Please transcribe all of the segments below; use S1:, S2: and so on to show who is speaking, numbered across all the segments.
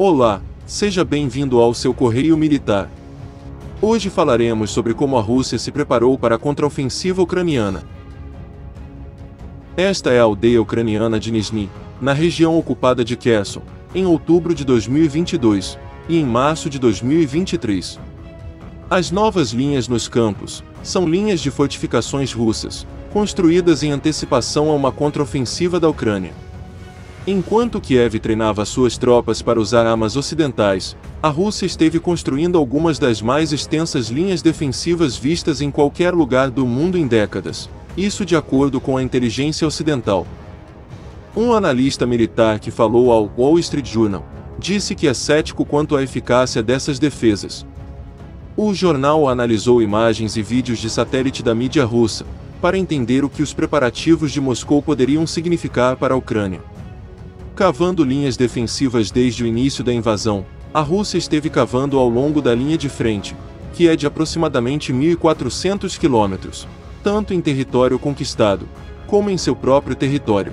S1: Olá, seja bem-vindo ao seu Correio Militar. Hoje falaremos sobre como a Rússia se preparou para a contraofensiva ucraniana. Esta é a aldeia ucraniana de Nizhny, na região ocupada de Kherson, em outubro de 2022, e em março de 2023. As novas linhas nos campos são linhas de fortificações russas, construídas em antecipação a uma contraofensiva da Ucrânia. Enquanto Kiev treinava suas tropas para usar armas ocidentais, a Rússia esteve construindo algumas das mais extensas linhas defensivas vistas em qualquer lugar do mundo em décadas, isso de acordo com a inteligência ocidental. Um analista militar que falou ao Wall Street Journal disse que é cético quanto à eficácia dessas defesas. O jornal analisou imagens e vídeos de satélite da mídia russa, para entender o que os preparativos de Moscou poderiam significar para a Ucrânia. Cavando linhas defensivas desde o início da invasão, a Rússia esteve cavando ao longo da linha de frente, que é de aproximadamente 1.400 quilômetros, tanto em território conquistado, como em seu próprio território.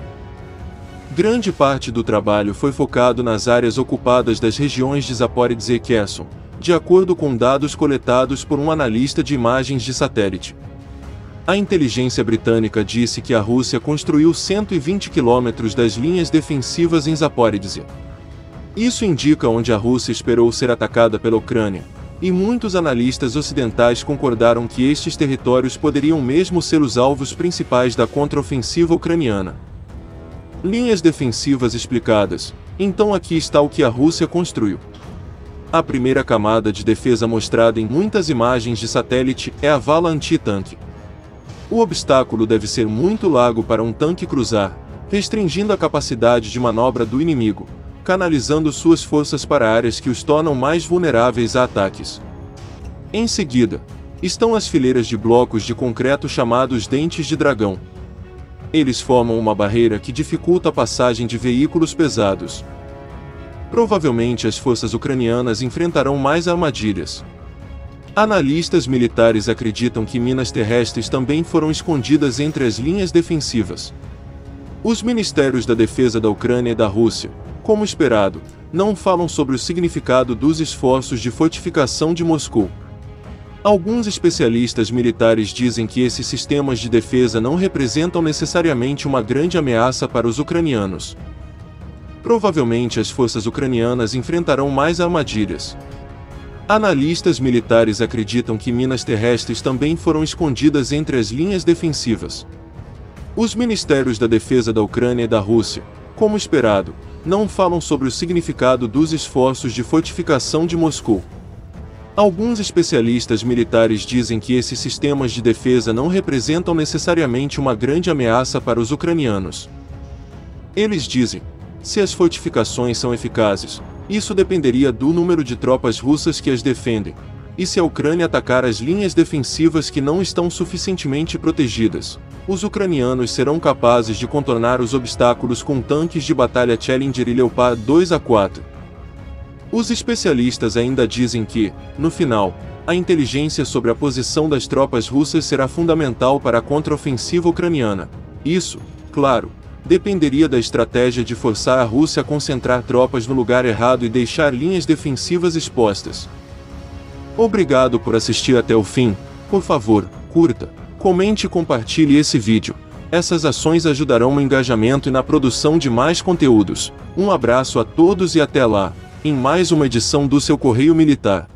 S1: Grande parte do trabalho foi focado nas áreas ocupadas das regiões de Zaporizhzhia e Kherson, de acordo com dados coletados por um analista de imagens de satélite. A inteligência britânica disse que a Rússia construiu 120 quilômetros das linhas defensivas em Zaporizhzhia. Isso indica onde a Rússia esperou ser atacada pela Ucrânia, e muitos analistas ocidentais concordaram que estes territórios poderiam mesmo ser os alvos principais da contraofensiva ucraniana. Linhas defensivas explicadas. Então aqui está o que a Rússia construiu. A primeira camada de defesa mostrada em muitas imagens de satélite é a vala anti-tanque. O obstáculo deve ser muito largo para um tanque cruzar, restringindo a capacidade de manobra do inimigo, canalizando suas forças para áreas que os tornam mais vulneráveis a ataques. Em seguida, estão as fileiras de blocos de concreto chamados dentes de dragão. Eles formam uma barreira que dificulta a passagem de veículos pesados. Provavelmente as forças ucranianas enfrentarão mais armadilhas. Analistas militares acreditam que minas terrestres também foram escondidas entre as linhas defensivas. Os ministérios da defesa da Ucrânia e da Rússia, como esperado, não falam sobre o significado dos esforços de fortificação de Moscou. Alguns especialistas militares dizem que esses sistemas de defesa não representam necessariamente uma grande ameaça para os ucranianos. Provavelmente as forças ucranianas enfrentarão mais armadilhas. Analistas militares acreditam que minas terrestres também foram escondidas entre as linhas defensivas. Os ministérios da defesa da Ucrânia e da Rússia, como esperado, não falam sobre o significado dos esforços de fortificação de Moscou. Alguns especialistas militares dizem que esses sistemas de defesa não representam necessariamente uma grande ameaça para os ucranianos. Eles dizem: se as fortificações são eficazes, isso dependeria do número de tropas russas que as defendem, e se a Ucrânia atacar as linhas defensivas que não estão suficientemente protegidas, os ucranianos serão capazes de contornar os obstáculos com tanques de batalha Challenger e Leopard 2A4. Os especialistas ainda dizem que, no final, a inteligência sobre a posição das tropas russas será fundamental para a contraofensiva ucraniana. Isso, claro, dependeria da estratégia de forçar a Rússia a concentrar tropas no lugar errado e deixar linhas defensivas expostas. Obrigado por assistir até o fim. Por favor, curta, comente e compartilhe esse vídeo. Essas ações ajudarão no engajamento e na produção de mais conteúdos. Um abraço a todos e até lá, em mais uma edição do seu Correio Militar.